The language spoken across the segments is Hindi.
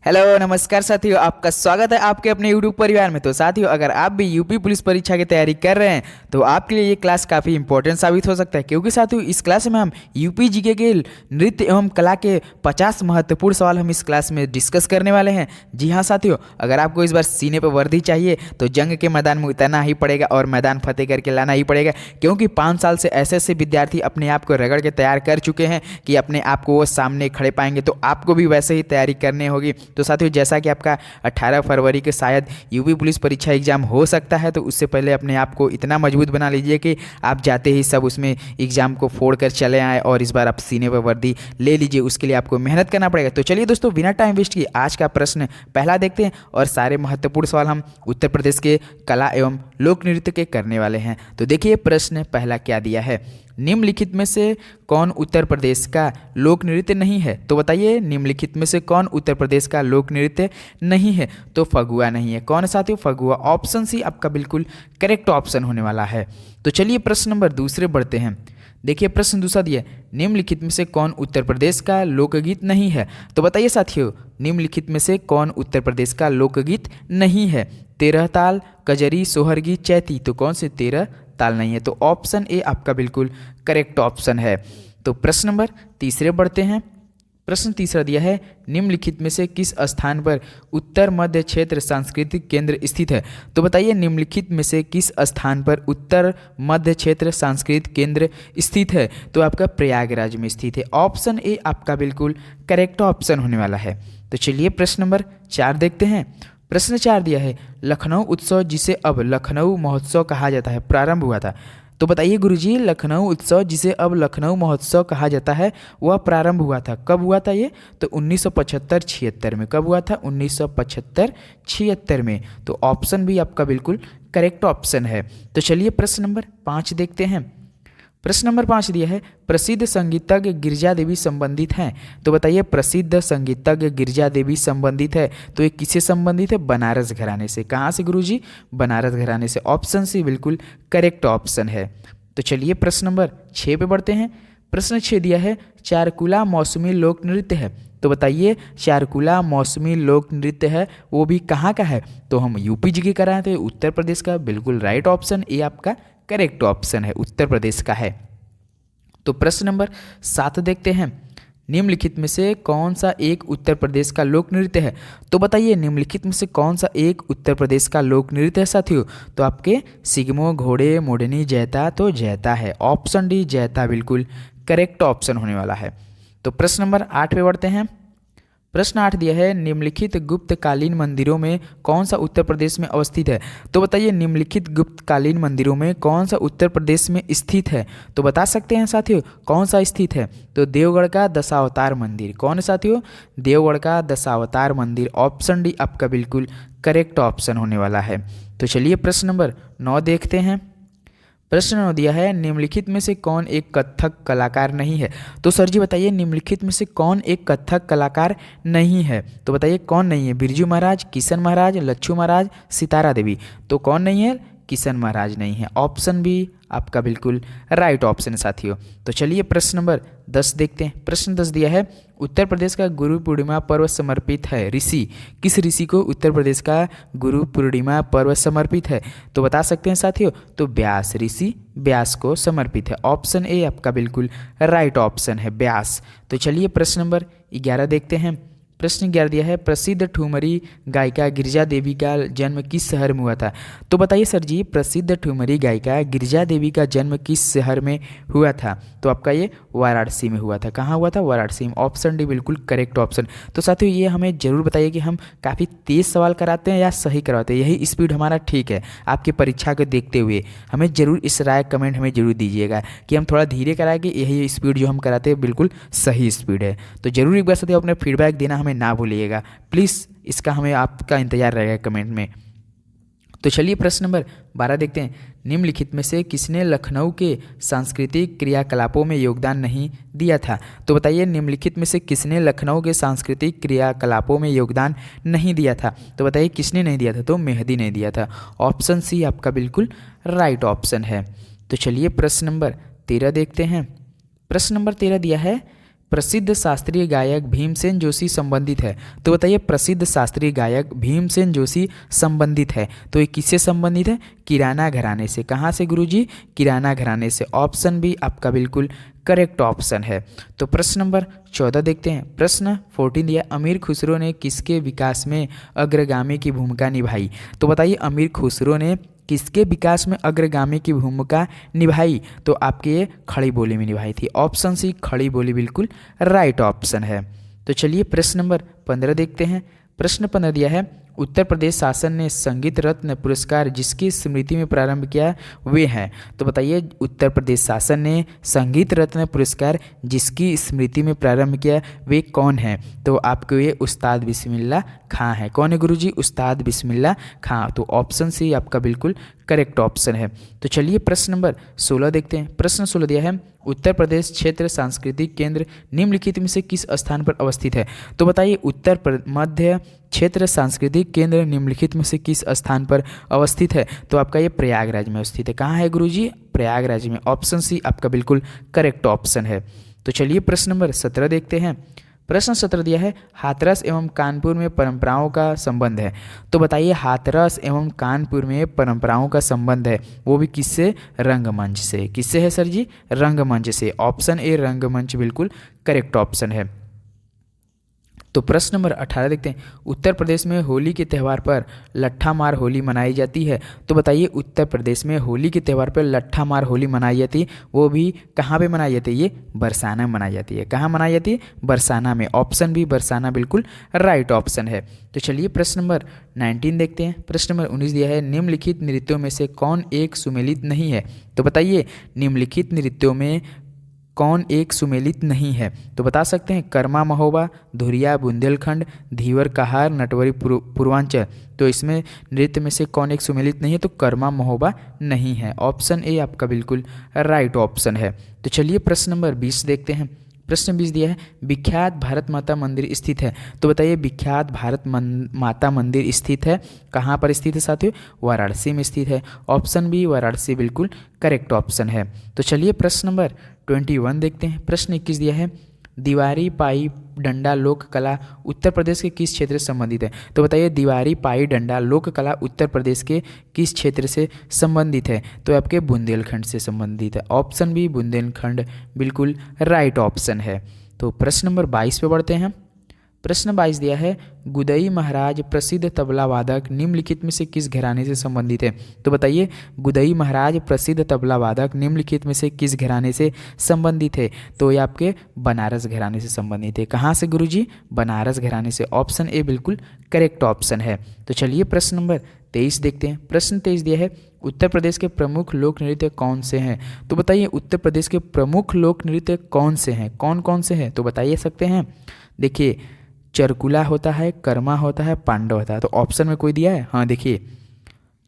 हेलो नमस्कार साथियों, आपका स्वागत है आपके अपने यूट्यूब परिवार में। तो साथियों, अगर आप भी यूपी पुलिस परीक्षा की तैयारी कर रहे हैं तो आपके लिए ये क्लास काफ़ी इंपॉर्टेंट साबित हो सकता है, क्योंकि साथियों इस क्लास में हम यूपी जीके के नृत्य एवं कला के 50 महत्वपूर्ण सवाल हम इस क्लास में डिस्कस करने वाले हैं। जी हाँ साथियों, अगर आपको इस बार सीने पर वर्दी चाहिए तो जंग के मैदान में उतरना ही पड़ेगा और मैदान फतेह करके लाना ही पड़ेगा, क्योंकि 5 साल से ऐसे ऐसे विद्यार्थी अपने आप को रगड़ के तैयार कर चुके हैं कि अपने आप को वो सामने खड़े पाएंगे। तो आपको भी वैसे ही तैयारी करनी होगी। तो साथियों, जैसा कि आपका 18 फरवरी के शायद यूपी पुलिस परीक्षा एग्जाम हो सकता है, तो उससे पहले अपने आप को इतना मजबूत बना लीजिए कि आप जाते ही सब उसमें एग्जाम को फोड़ कर चले आए और इस बार आप सीने पर वर्दी ले लीजिए। उसके लिए आपको मेहनत करना पड़ेगा। तो चलिए दोस्तों, बिना टाइम वेस्ट किए आज का प्रश्न पहला देखते हैं और सारे महत्वपूर्ण सवाल हम उत्तर प्रदेश के कला एवं लोक नृत्य के करने वाले हैं। तो देखिए प्रश्न पहला क्या दिया है। निम्नलिखित में से कौन उत्तर प्रदेश का लोक नृत्य नहीं है? तो बताइए, निम्नलिखित में से कौन उत्तर प्रदेश का लोक नृत्य नहीं है? तो फगुआ नहीं है। कौन साथियों? फगुआ। ऑप्शन सी आपका बिल्कुल करेक्ट ऑप्शन होने वाला है। तो चलिए प्रश्न नंबर दूसरे बढ़ते हैं। देखिए प्रश्न दूसरा दिया, निम्नलिखित में से कौन उत्तर प्रदेश का लोकगीत नहीं है? तो बताइए साथियों, निम्नलिखित में से कौन उत्तर प्रदेश का लोकगीत नहीं है? 13 ताल, कजरी, सोहरगी, चैती। तो कौन से 13 ताल नहीं है? तो ऑप्शन ए आपका बिल्कुल करेक्ट ऑप्शन है। तो प्रश्न नंबर तीसरे बढ़ते हैं। प्रश्न तीसरा दिया है, निम्नलिखित में से किस स्थान पर उत्तर मध्य क्षेत्र सांस्कृतिक केंद्र स्थित है? तो बताइए, निम्नलिखित में से किस स्थान पर उत्तर मध्य क्षेत्र सांस्कृतिक केंद्र स्थित है? तो आपका प्रयागराज में स्थित है। ऑप्शन ए आपका बिल्कुल करेक्ट ऑप्शन होने वाला है। तो चलिए प्रश्न नंबर 4 देखते हैं। प्रश्न 4 दिया है, लखनऊ उत्सव जिसे अब लखनऊ महोत्सव कहा जाता है प्रारंभ हुआ था। तो बताइए गुरुजी, लखनऊ उत्सव जिसे अब लखनऊ महोत्सव कहा जाता है वह प्रारंभ हुआ था, कब हुआ था ये? तो 1975-76 में। कब हुआ था? 1975-76 में। तो ऑप्शन भी आपका बिल्कुल करेक्ट ऑप्शन है। तो चलिए प्रश्न नंबर 5 देखते हैं। प्रश्न नंबर 5 दिया है, प्रसिद्ध संगीतज्ञ गिरिजा देवी संबंधित हैं। तो बताइए, प्रसिद्ध संगीतज्ञ गिरिजा देवी संबंधित है तो ये किससे संबंधित है? बनारस घराने से। कहाँ से गुरुजी? बनारस घराने से। ऑप्शन सी बिल्कुल करेक्ट ऑप्शन है। तो चलिए प्रश्न नंबर 6 पे बढ़ते हैं। प्रश्न 6 दिया है, चारकुला मौसमी लोक नृत्य है। तो बताइए, चारकुला मौसमी लोक नृत्य है वो भी कहाँ का है? तो हम यूपी जी के कराएं तो उत्तर प्रदेश का बिल्कुल राइट ऑप्शन ए आपका करेक्ट ऑप्शन है, उत्तर प्रदेश का है। तो प्रश्न नंबर 7 देखते हैं। निम्नलिखित में से कौन सा एक उत्तर प्रदेश का लोक नृत्य है? तो बताइए, निम्नलिखित में से कौन सा एक उत्तर प्रदेश का लोक नृत्य है साथियों? तो आपके सिगमो, घोड़े, मोडनी, जैता। तो जैता है। ऑप्शन डी जैता बिल्कुल करेक्ट ऑप्शन होने वाला है। तो प्रश्न नंबर 8 पे बढ़ते हैं। प्रश्न 8 दिया है, निम्नलिखित गुप्तकालीन मंदिरों में कौन सा उत्तर प्रदेश में अवस्थित है? तो बताइए, निम्नलिखित गुप्तकालीन मंदिरों में कौन सा उत्तर प्रदेश में स्थित है? तो बता सकते हैं साथियों कौन सा स्थित है? तो देवगढ़ का दशावतार मंदिर। कौन है साथियों? देवगढ़ का दशावतार मंदिर। ऑप्शन डी आपका बिल्कुल करेक्ट ऑप्शन होने वाला है। तो चलिए प्रश्न नंबर 9 देखते हैं। प्रश्न 9 दिया है, निम्नलिखित में से कौन एक कथक कलाकार नहीं है? तो सर जी बताइए, निम्नलिखित में से कौन एक कथक कलाकार नहीं है? तो बताइए कौन नहीं है? बिरजू महाराज, किशन महाराज, लच्छू महाराज, सितारा देवी। तो कौन नहीं है? किशन महाराज नहीं है। ऑप्शन बी आपका बिल्कुल राइट ऑप्शन है साथियों। तो चलिए प्रश्न नंबर 10 देखते हैं। प्रश्न 10 दिया है, उत्तर प्रदेश का गुरु पूर्णिमा पर्व समर्पित है ऋषि। किस ऋषि को उत्तर प्रदेश का गुरु पूर्णिमा पर्व समर्पित है? तो बता सकते हैं साथियों, तो व्यास, ऋषि व्यास को समर्पित है। ऑप्शन ए आपका बिल्कुल राइट ऑप्शन है, व्यास। तो चलिए प्रश्न नंबर 11 देखते हैं। प्रश्न 11 दिया है, प्रसिद्ध ठुमरी गायिका गिरिजा देवी का जन्म किस शहर में हुआ था? तो बताइए सर जी, प्रसिद्ध ठुमरी गायिका गिरिजा देवी का जन्म किस शहर में हुआ था? तो आपका ये वाराणसी में हुआ था। कहाँ हुआ था? वाराणसी में। ऑप्शन डी बिल्कुल करेक्ट ऑप्शन। तो साथियों ये हमें जरूर बताइए कि हम काफ़ी तेज़ सवाल कराते हैं या सही करवाते हैं, यही स्पीड हमारा ठीक है आपकी परीक्षा को देखते हुए? हमें जरूर इस राय कमेंट हमें जरूर दीजिएगा कि हम थोड़ा धीरे कराएं कि यही स्पीड जो हम कराते हैं बिल्कुल सही स्पीड है। तो जरूर एक बार साथियों अपने फीडबैक देना हमें ना भूलिएगा प्लीज़, इसका हमें आपका इंतजार रहेगा कमेंट में। तो चलिए प्रश्न नंबर 12 देखते हैं। निम्नलिखित में से किसने लखनऊ के सांस्कृतिक क्रियाकलापों में योगदान नहीं दिया था? तो बताइए, निम्नलिखित में से किसने लखनऊ के सांस्कृतिक क्रियाकलापों में योगदान नहीं दिया था? तो बताइए किसने नहीं दिया था? तो मेहदी ने दिया था। ऑप्शन सी आपका बिल्कुल राइट ऑप्शन है। तो चलिए प्रश्न नंबर 13 देखते हैं। प्रश्न नंबर 13 दिया है, प्रसिद्ध शास्त्रीय गायक भीमसेन जोशी संबंधित है? तो बताइए प्रसिद्ध शास्त्रीय गायक भीमसेन जोशी संबंधित है, तो ये किससे संबंधित है? किराना घराने से। कहाँ से गुरुजी? किराना घराने से। ऑप्शन बी आपका बिल्कुल करेक्ट ऑप्शन है। तो प्रश्न नंबर 14 देखते हैं। प्रश्न 14 दिया, अमीर खुसरो ने किसके विकास में अग्रगामी की भूमिका निभाई? तो बताइए अमीर खुसरो ने किसके विकास में अग्रगामी की भूमिका निभाई? तो आपके ये खड़ी बोली में निभाई थी। ऑप्शन सी खड़ी बोली बिल्कुल राइट ऑप्शन है। तो चलिए प्रश्न नंबर 15 देखते हैं। प्रश्न 15 दिया है, उत्तर प्रदेश शासन ने संगीत रत्न पुरस्कार जिसकी स्मृति में प्रारंभ किया वे हैं? तो बताइए उत्तर प्रदेश शासन ने संगीत रत्न पुरस्कार जिसकी स्मृति में प्रारंभ किया वे कौन हैं? तो आपको ये उस्ताद बिस्मिल्लाह खां है। कौन है गुरुजी? उस्ताद बिस्मिल्लाह खां। तो ऑप्शन सी आपका बिल्कुल करेक्ट ऑप्शन है। तो चलिए प्रश्न नंबर 16 देखते हैं। प्रश्न 16 दिया है, उत्तर प्रदेश क्षेत्र सांस्कृतिक केंद्र निम्नलिखित में से किस स्थान पर अवस्थित है? तो बताइए मध्य क्षेत्र सांस्कृतिक केंद्र निम्नलिखित में से किस स्थान पर अवस्थित है? तो आपका ये प्रयागराज में अवस्थित है। कहाँ है गुरुजी? प्रयागराज में। ऑप्शन सी आपका बिल्कुल करेक्ट ऑप्शन है। तो चलिए प्रश्न नंबर 17 देखते हैं। प्रश्न 17 दिया है, हाथरस एवं कानपुर में परंपराओं का संबंध है? तो बताइए हाथरस एवं कानपुर में परंपराओं का संबंध है, वो भी किससे? रंगमंच से। किससे है सर जी? रंगमंच से। ऑप्शन ए रंगमंच बिल्कुल करेक्ट ऑप्शन है। तो प्रश्न नंबर 18 देखते हैं। उत्तर प्रदेश में होली के त्यौहार पर लट्ठा मार होली मनाई जाती है? तो बताइए उत्तर प्रदेश में होली के त्यौहार पर लट्ठा मार होली मनाई जाती है, वो भी कहाँ पे मनाई जाती है? ये बरसाना में मनाई जाती है। कहाँ मनाई जाती है? बरसाना में। ऑप्शन बी बरसाना बिल्कुल राइट ऑप्शन है। तो चलिए प्रश्न नंबर 19 देखते हैं। प्रश्न नंबर 19 दिया है, निम्नलिखित नृत्यों में से कौन एक सुमेलित नहीं है? तो बताइए निम्नलिखित नृत्यों में कौन एक सुमेलित नहीं है? तो बता सकते हैं कर्मा महोबा, धुरिया, बुंदेलखंड, धीवर कहार, नटवरी पूर्वांचल। तो इसमें नृत्य में से कौन एक सुमेलित नहीं है? तो कर्मा महोबा नहीं है। ऑप्शन ए आपका बिल्कुल राइट ऑप्शन है। तो चलिए प्रश्न नंबर 20 देखते हैं। प्रश्न 20 दिया है, विख्यात भारत माता मंदिर स्थित है? तो बताइए विख्यात भारत माता मंदिर स्थित है कहाँ पर स्थित है साथियों? वाराणसी में स्थित है। ऑप्शन बी वाराणसी बिल्कुल करेक्ट ऑप्शन है। तो चलिए प्रश्न नंबर 21 देखते हैं। प्रश्न 21 दिया है, दीवारी पाई डंडा लोक कला उत्तर प्रदेश के किस क्षेत्र से संबंधित है? तो बताइए दीवारी पाई डंडा लोक कला उत्तर प्रदेश के किस क्षेत्र से संबंधित है? तो आपके बुंदेलखंड से संबंधित है। ऑप्शन बी बुंदेलखंड बिल्कुल राइट ऑप्शन है। तो प्रश्न नंबर 22 पे बढ़ते हैं। प्रश्न 22 दिया है, गुदई महाराज प्रसिद्ध तबला वादक निम्नलिखित में से किस घराने से संबंधित है? तो बताइए गुदई महाराज प्रसिद्ध तबला वादक निम्नलिखित में से किस घराने से संबंधित है? तो ये आपके बनारस घराने से संबंधित है। कहाँ से गुरुजी? बनारस घराने से। ऑप्शन ए बिल्कुल करेक्ट ऑप्शन है। तो चलिए प्रश्न नंबर 23 देखते हैं। प्रश्न 23 दिया है, उत्तर प्रदेश के प्रमुख लोक नृत्य कौन से हैं? तो बताइए उत्तर प्रदेश के प्रमुख लोक नृत्य कौन से हैं? कौन कौन से हैं? तो बताइए सकते हैं। देखिए चरकुला होता है, कर्मा होता है, पांडव होता है। तो ऑप्शन में कोई दिया है? हाँ देखिए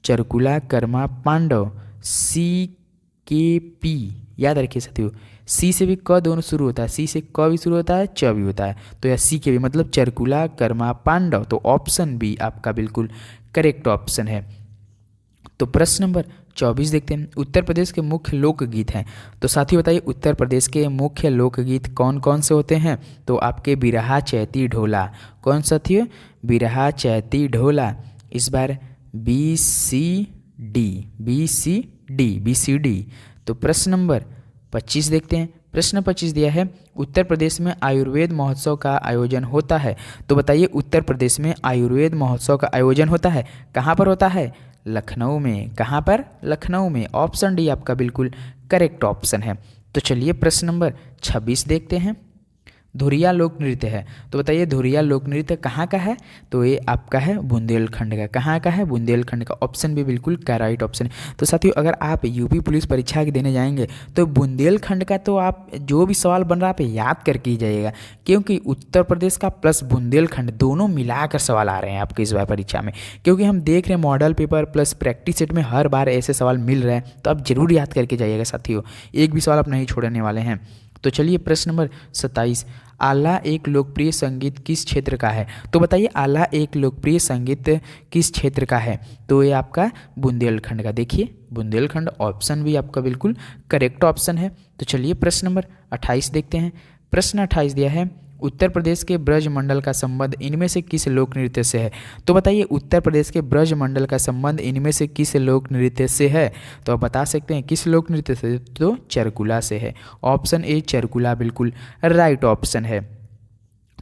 चरकुला, कर्मा, पांडव, CKP याद रखिए साथियों। सी से भी क दोनों शुरू होता है, सी से क भी शुरू होता है, च भी होता है। तो यह CKP मतलब चरकुला, कर्मा, पांडव। तो ऑप्शन बी आपका बिल्कुल करेक्ट ऑप्शन है। तो प्रश्न नंबर 24 देखते हैं। उत्तर प्रदेश के मुख्य लोकगीत हैं? तो साथी बताइए उत्तर प्रदेश के मुख्य लोकगीत कौन कौन से होते हैं? तो आपके बिरहा, चैती, ढोला। कौन साथियों? बिरहा, चैती, ढोला। इस बार BCD। तो प्रश्न नंबर 25 देखते हैं। प्रश्न 25 दिया है, उत्तर प्रदेश में आयुर्वेद महोत्सव का आयोजन होता है? तो बताइए उत्तर प्रदेश में आयुर्वेद महोत्सव का आयोजन होता है, कहाँ पर होता है? लखनऊ में। कहाँ पर? लखनऊ में। ऑप्शन डी आपका बिल्कुल करेक्ट ऑप्शन है। तो चलिए प्रश्न नंबर 26 देखते हैं। धुरिया लोक नृत्य है? तो बताइए धुरिया लोक नृत्य कहाँ का है? तो ये आपका है बुंदेलखंड का। कहाँ का है? बुंदेलखंड का। ऑप्शन भी बिल्कुल का राइट ऑप्शन है। तो साथियों अगर आप यूपी पुलिस परीक्षा के देने जाएंगे तो बुंदेलखंड का तो आप जो भी सवाल बन रहा है आप याद करके ही जाइएगा, क्योंकि उत्तर प्रदेश का प्लस बुंदेलखंड दोनों मिलाकर सवाल आ रहे हैं आपके इस बार परीक्षा में। क्योंकि हम देख रहे हैं model paper plus practice set में हर बार ऐसे सवाल मिल रहे हैं, तो आप जरूर याद करके जाइएगा साथियों, एक भी सवाल आप नहीं छोड़ने वाले हैं। तो चलिए प्रश्न नंबर 27, आला एक लोकप्रिय संगीत किस क्षेत्र का है? तो बताइए आला एक लोकप्रिय संगीत किस क्षेत्र का है? तो ये आपका बुंदेलखंड का। देखिए बुंदेलखंड। ऑप्शन भी आपका बिल्कुल करेक्ट ऑप्शन है। तो चलिए प्रश्न नंबर 28 देखते हैं। प्रश्न 28 दिया है, उत्तर प्रदेश के ब्रज मंडल का संबंध इनमें से किस लोक नृत्य से है? तो बताइए उत्तर प्रदेश के ब्रज मंडल का संबंध इनमें से किस लोक नृत्य से है? तो आप बता सकते हैं किस लोक नृत्य से, तो चरकुला से है। ऑप्शन ए चरकुला बिल्कुल राइट ऑप्शन है।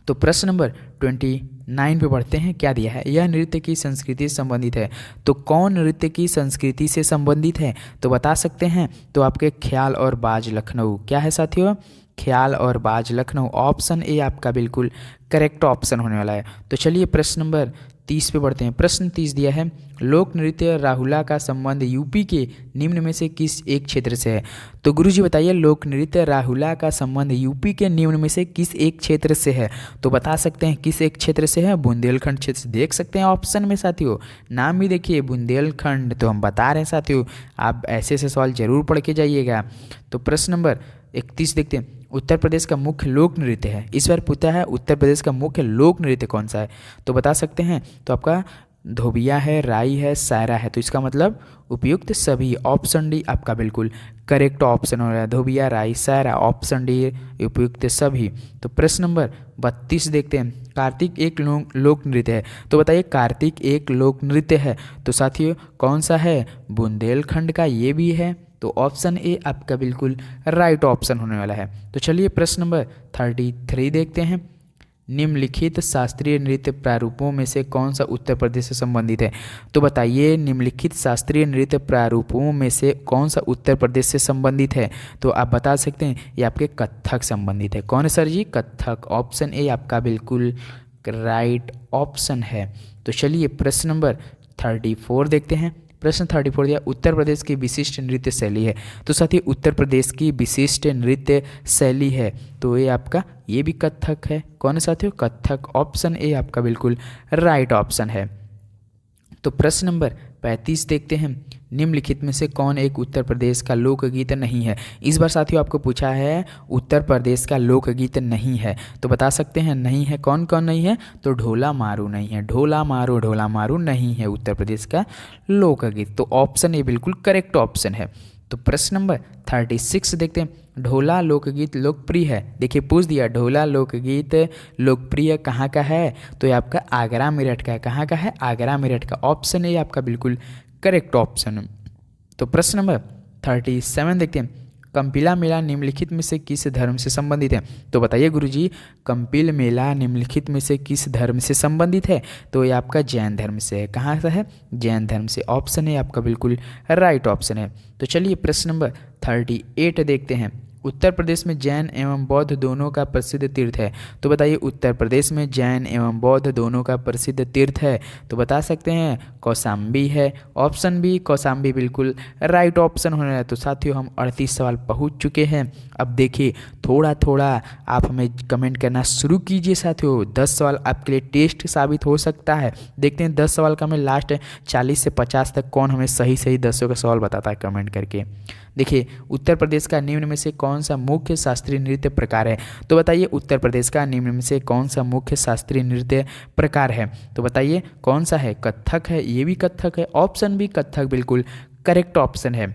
तो प्रश्न नंबर 29 पे बढ़ते हैं। क्या दिया है? यह नृत्य की संस्कृति से संबंधित है। तो कौन नृत्य की संस्कृति से संबंधित है? तो बता सकते हैं, तो आपके ख्याल और बाज लखनऊ। क्या है साथियों? ख्याल और बाज लखनऊ। ऑप्शन ए आपका बिल्कुल करेक्ट ऑप्शन होने वाला है। तो चलिए प्रश्न नंबर 30 पे बढ़ते हैं। प्रश्न 30 दिया है, लोक नृत्य राहुला का संबंध यूपी के निम्न में से किस एक क्षेत्र से है? तो गुरुजी बताइए लोक नृत्य राहुला का संबंध यूपी के निम्न में से किस एक क्षेत्र से है? तो बता सकते हैं किस एक क्षेत्र से है? बुंदेलखंड क्षेत्र से। देख सकते हैं ऑप्शन में साथियों, नाम भी देखिए बुंदेलखंड। तो हम बता रहे हैं साथियों, आप ऐसे ऐसे सवाल जरूर पढ़ के जाइएगा। तो प्रश्न नंबर 31 देखते हैं, उत्तर प्रदेश का मुख्य लोक नृत्य है। इस बार पूछा है उत्तर प्रदेश का मुख्य लोक नृत्य कौन सा है? तो बता सकते हैं, तो आपका धोबिया है, राई है, सायरा है। तो इसका मतलब उपयुक्त सभी। ऑप्शन डी आपका बिल्कुल करेक्ट ऑप्शन हो रहा है। धोबिया, राई, सायरा। ऑप्शन डी उपयुक्त सभी। तो प्रश्न नंबर 32 देखते हैं, कार्तिक एक लोक नृत्य है। तो बताइए कार्तिक एक लोक नृत्य है, तो साथियों कौन सा है? बुंदेलखंड का ये भी है। तो ऑप्शन ए आपका बिल्कुल राइट ऑप्शन होने वाला है। तो चलिए प्रश्न नंबर 33 देखते हैं, निम्नलिखित शास्त्रीय नृत्य प्रारूपों में से कौन सा उत्तर प्रदेश से संबंधित है? तो बताइए निम्नलिखित शास्त्रीय नृत्य प्रारूपों में से कौन सा उत्तर प्रदेश से संबंधित है? तो आप बता सकते हैं ये आपके कथक संबंधित है। कौन है sir ji? Kathak. Option A आपका बिल्कुल राइट ऑप्शन है। तो चलिए प्रश्न नंबर 34 देखते हैं। प्रश्न 34 दिया, उत्तर प्रदेश की विशिष्ट नृत्य शैली है। तो साथी उत्तर प्रदेश की विशिष्ट नृत्य शैली है, तो ये आपका ये भी कथक है। कौन है साथियों? कथक। ऑप्शन ए आपका बिल्कुल राइट ऑप्शन है। तो प्रश्न नंबर 35 देखते हैं, निम्नलिखित में से कौन एक उत्तर प्रदेश का लोकगीत नहीं है? इस बार साथियों आपको पूछा है उत्तर प्रदेश का लोकगीत नहीं है, तो बता सकते हैं नहीं है। कौन कौन नहीं है? तो ढोला मारू नहीं है। ढोला मारू नहीं है उत्तर प्रदेश का लोकगीत। तो ऑप्शन ए बिल्कुल करेक्ट ऑप्शन है। तो प्रश्न नंबर 36 देखते हैं, ढोला लोकगीत लोकप्रिय है। देखिए पूछ दिया ढोला लोकगीत लोकप्रिय कहाँ का है? तो ये आपका आगरा मेरठ का है। कहाँ का है? आगरा मेरठ का। ऑप्शन ए आपका बिल्कुल करेक्ट ऑप्शन है। तो प्रश्न नंबर 37 देखते हैं, कंपिला मेला निम्नलिखित में से किस धर्म से संबंधित है? तो बताइए गुरुजी कंपिल मेला निम्नलिखित में से किस धर्म से संबंधित है? तो ये आपका जैन धर्म से है। कहाँ से है? जैन धर्म से। ऑप्शन ए आपका बिल्कुल राइट ऑप्शन है। तो चलिए प्रश्न नंबर 38 देखते हैं, उत्तर प्रदेश में जैन एवं बौद्ध दोनों का प्रसिद्ध तीर्थ है। तो बताइए उत्तर प्रदेश में जैन एवं बौद्ध दोनों का प्रसिद्ध तीर्थ है, तो बता सकते हैं कौशाम्बी है। ऑप्शन बी कौशाम्बी बिल्कुल राइट ऑप्शन होने है। तो साथियों हम 38 सवाल पहुंच चुके हैं। अब देखिए थोड़ा थोड़ा आप हमें कमेंट करना शुरू कीजिए साथियों। 10 सवाल आपके लिए टेस्ट साबित हो सकता है। देखते हैं 10 सवाल का हमें लास्ट 40 से 50 तक कौन हमें सही सही 10 का सवाल बताता है कमेंट करके। देखिए उत्तर प्रदेश का निम्न में से कौन सा मुख्य शास्त्रीय नृत्य प्रकार है? तो बताइए उत्तर प्रदेश का निम्न में से कौन सा मुख्य शास्त्रीय नृत्य प्रकार है? तो बताइए कौन सा है? कथक है। ये भी कथक है। ऑप्शन बी कथक बिल्कुल करेक्ट ऑप्शन है।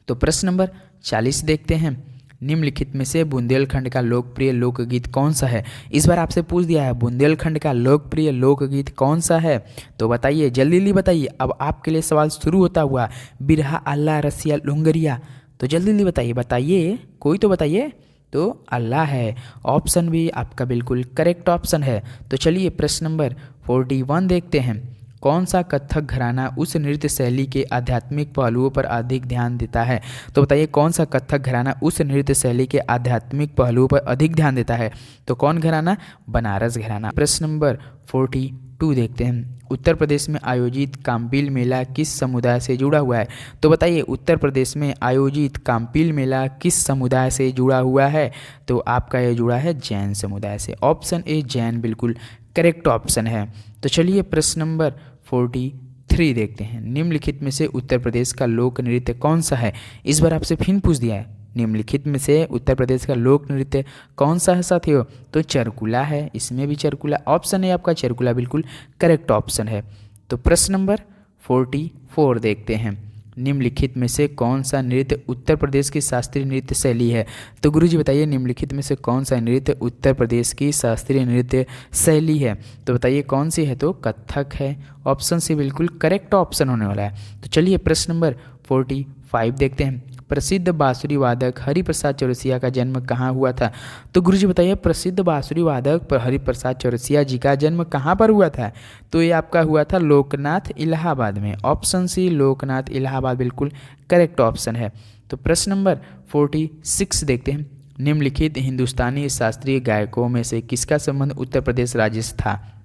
तो प्रश्न नंबर 40 देखते हैं, निम्नलिखित में से बुंदेलखंड का लोकप्रिय लोकगीत कौन सा है? इस बार आपसे पूछ दिया है बुंदेलखंड का लोकप्रिय लोकगीत कौन सा है? तो बताइए जल्दी जल्दी बताइए। अब आपके लिए सवाल शुरू होता हुआ, बिरहा अल्लाह रसिया लुंगरिया। तो जल्दी जल्दी बताइए बताइए, कोई तो बताइए। तो अल्लाह है। ऑप्शन भी आपका बिल्कुल करेक्ट ऑप्शन है। तो चलिए प्रश्न नंबर 41 देखते हैं, कौन सा कथक घराना उस नृत्य शैली के आध्यात्मिक पहलुओं पर अधिक ध्यान देता है? तो बताइए कौन सा कथक घराना उस नृत्य शैली के आध्यात्मिक पहलुओं पर अधिक ध्यान देता है? तो कौन घराना? बनारस घराना। प्रश्न नंबर 42 देखते हैं, उत्तर प्रदेश में आयोजित काम्पील मेला किस समुदाय से जुड़ा हुआ है? तो बताइए उत्तर प्रदेश में आयोजित काम्पील मेला किस समुदाय से जुड़ा हुआ है? तो आपका ये जुड़ा है जैन समुदाय से। ऑप्शन ए जैन बिल्कुल करेक्ट ऑप्शन है। तो चलिए प्रश्न नंबर 43 देखते हैं, निम्नलिखित में से उत्तर प्रदेश का लोक नृत्य कौन सा है? इस बार आपसे फिर पूछ दिया है, निम्नलिखित में से उत्तर प्रदेश का लोक नृत्य कौन सा है साथियों? तो चरकुला है। इसमें भी चरकुला। ऑप्शन है आपका चरकुला बिल्कुल करेक्ट ऑप्शन है। तो प्रश्न नंबर 44 देखते हैं, निम्नलिखित में से कौन सा नृत्य उत्तर प्रदेश की शास्त्रीय नृत्य शैली है। तो गुरुजी बताइए निम्नलिखित में से कौन सा नृत्य उत्तर प्रदेश की शास्त्रीय नृत्य शैली है। तो बताइए कौन सी है, तो कथक है। ऑप्शन सी बिल्कुल करेक्ट ऑप्शन होने वाला है। तो चलिए प्रश्न नंबर 45 देखते हैं। प्रसिद्ध बांसुरी वादक हरिप्रसाद चौरसिया का जन्म कहाँ हुआ था। तो गुरुजी बताइए प्रसिद्ध बांसुरी वादक हरिप्रसाद चौरसिया जी का जन्म कहाँ पर हुआ था। तो ये आपका हुआ था लोकनाथ इलाहाबाद में। ऑप्शन सी लोकनाथ इलाहाबाद बिल्कुल करेक्ट ऑप्शन है। तो प्रश्न नंबर 46 देखते हैं। निम्नलिखित हिंदुस्तानी शास्त्रीय गायकों में से किसका संबंध उत्तर प्रदेश राज्य से था।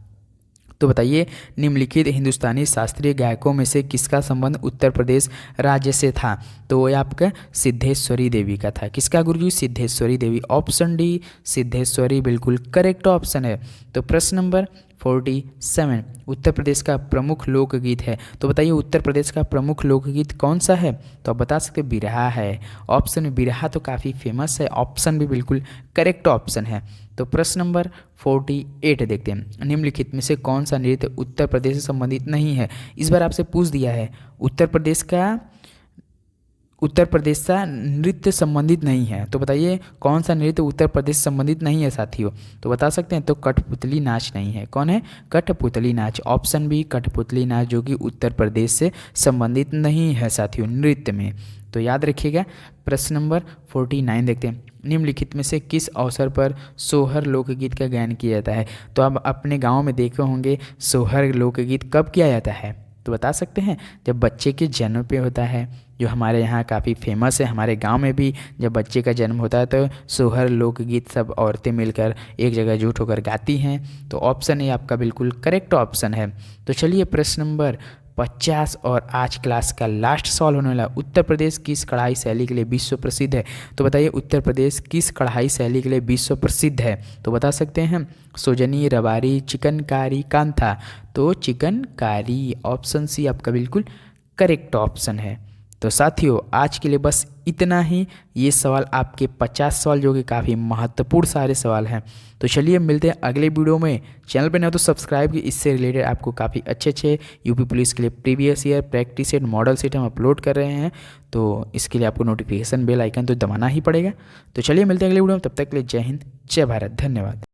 तो बताइए निम्नलिखित हिंदुस्तानी शास्त्रीय गायकों में से किसका संबंध उत्तर प्रदेश राज्य से था। तो वो आपका सिद्धेश्वरी देवी का था। किसका गुरुजी, सिद्धेश्वरी देवी। ऑप्शन डी सिद्धेश्वरी बिल्कुल करेक्ट ऑप्शन है। तो प्रश्न नंबर 47 उत्तर प्रदेश का प्रमुख लोकगीत है। तो बताइए उत्तर प्रदेश का प्रमुख लोकगीत कौन सा है। तो आप बता सकते बिरहा है। ऑप्शन बिरहा तो काफ़ी फेमस है। ऑप्शन भी बिल्कुल करेक्ट ऑप्शन है। तो प्रश्न नंबर 48 देखते हैं। निम्नलिखित में से कौन सा नृत्य उत्तर प्रदेश से संबंधित नहीं है। इस बार आपसे पूछ दिया है उत्तर प्रदेश का नृत्य संबंधित नहीं है। तो बताइए कौन सा नृत्य उत्तर प्रदेश से संबंधित नहीं है साथियों। तो बता सकते हैं, तो कठपुतली नाच नहीं है। कौन है, कठपुतली नाच। ऑप्शन बी कठपुतली नाच, जो कि उत्तर प्रदेश से संबंधित नहीं है साथियों नृत्य में। तो याद रखिएगा। प्रश्न नंबर 49 देखते हैं। निम्नलिखित में से किस अवसर पर सोहर लोकगीत का गायन किया जाता है। तो आप अपने गाँव में देखे होंगे सोहर लोकगीत कब किया जाता है। तो बता सकते हैं, जब बच्चे के जन्म पे होता है, जो हमारे यहाँ काफ़ी फेमस है। हमारे गांव में भी जब बच्चे का जन्म होता है तो सोहर लोकगीत सब औरतें मिलकर एक जगह जुट होकर गाती हैं। तो ऑप्शन ए आपका बिल्कुल करेक्ट ऑप्शन है। तो चलिए प्रश्न नंबर 50 और आज क्लास का लास्ट सवाल होने वाला। उत्तर प्रदेश किस कढ़ाई शैली के लिए विश्व प्रसिद्ध है। तो बताइए उत्तर प्रदेश किस कढ़ाई शैली के लिए विश्व प्रसिद्ध है। तो बता सकते हैं सोजनी, रबारी, चिकनकारी, कांथा। तो चिकनकारी। ऑप्शन सी आपका बिल्कुल करेक्ट ऑप्शन है। तो साथियों आज के लिए बस इतना ही। ये सवाल आपके 50 सवाल जो कि काफ़ी महत्वपूर्ण सारे सवाल हैं। तो चलिए मिलते हैं अगले वीडियो में। चैनल पे न हो तो सब्सक्राइब की। इससे रिलेटेड आपको काफ़ी अच्छे यूपी पुलिस के लिए previous year practice set, model set हम अपलोड कर रहे हैं। तो इसके लिए आपको नोटिफिकेशन बेल आइकन तो दबाना ही पड़ेगा। तो चलिए मिलते हैं अगले वीडियो में। तब तक के लिए जय हिंद, जय भारत, धन्यवाद।